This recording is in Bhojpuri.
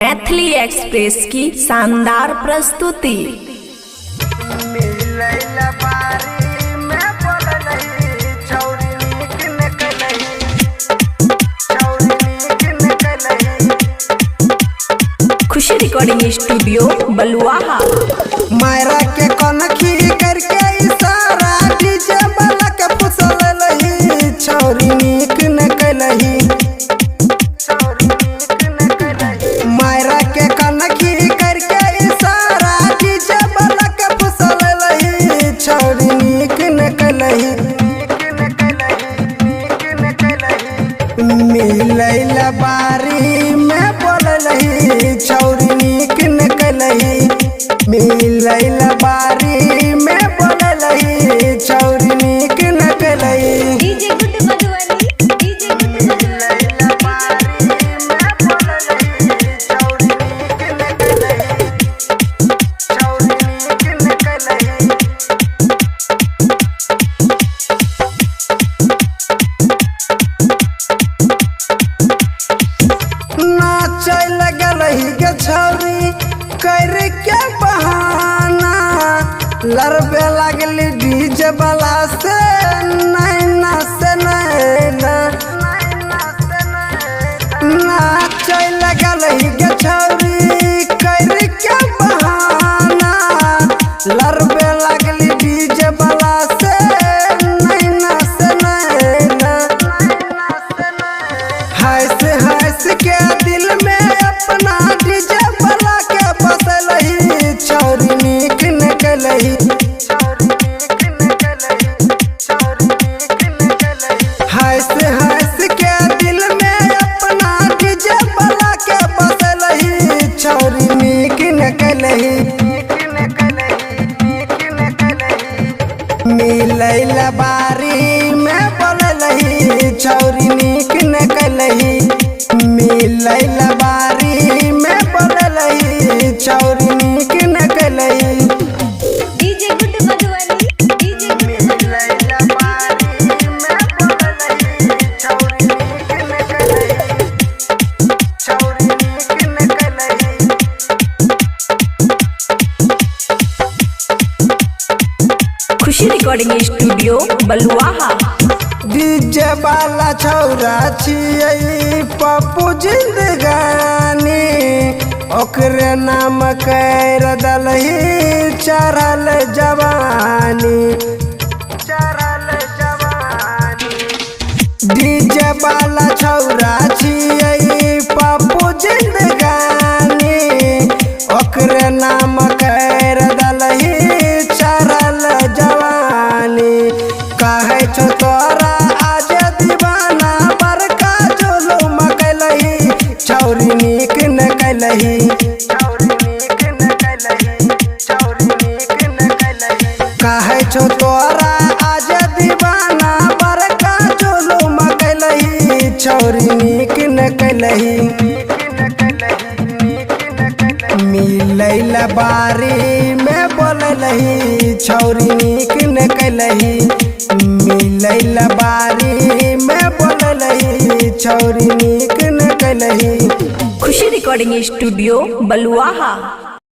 मैथिली एक्सप्रेस की शानदार प्रस्तुति। खुशी रिकॉर्डिंग स्टूडियो बलुआहा। मायरा के कनखी करके इशारा डीजे वाला के फुसल लही छौरी नीक न कलही। मायरा के कनखी करके इशारा डीजे वाला के फुसल लही छौरी नीक न कलही। मिलैला बारी में बोललही छौरी नीक न कलही। मिलैला बारी में बोललही छौरी नीक न कलही। DJ good Madhubani, DJ good Madhubani. नाचै लगलही के छौरी कर के बहाना लड़बे लगली डीजे वाला से नैना से नैना। नाचै लगलही के छौरी कर के बहाना लड़बे लगली डीजे वाला से नैना से नैना। हंस हंस के दिल में अपना डीजे वाला के बसलही छौरी नीक न कलही। हंस हंस के दिल में अपना डीजे वाला के बसलही छौरी नीक न कलही। मिलैला बारी में बोललही छौरी नीक न कलही। मिलैला बारी में बोललही छौरी नीक न कलही। DJ good Madhubani, DJ good Madhubani. खुशी रिकॉर्डिंग स्टूडियो बलुआहा। डीजे वाला छौरा छियै पप्पू जिंदगानी ओकरे नाम कर दलही चढ़ल जवानी। डीजे वाला छौरा छियै पप्पू जिंदगानी ओकरे नाम कर दलही चढ़ल जवानी। कहे छो तोरा आज दीवाना बड़का जुलुम कलही छौरी नीक न कलही। कहे छो तोरा आज दीवाना बड़का जुलुम कलही छौरी नीक न कलही। मिलैला बारी में बोललही छौरी नीक न कलही। मिलैला बारी में बोललही छौरी नीक न कलही। खुशी रिकॉर्डिंग स्टूडियो बलुआहा।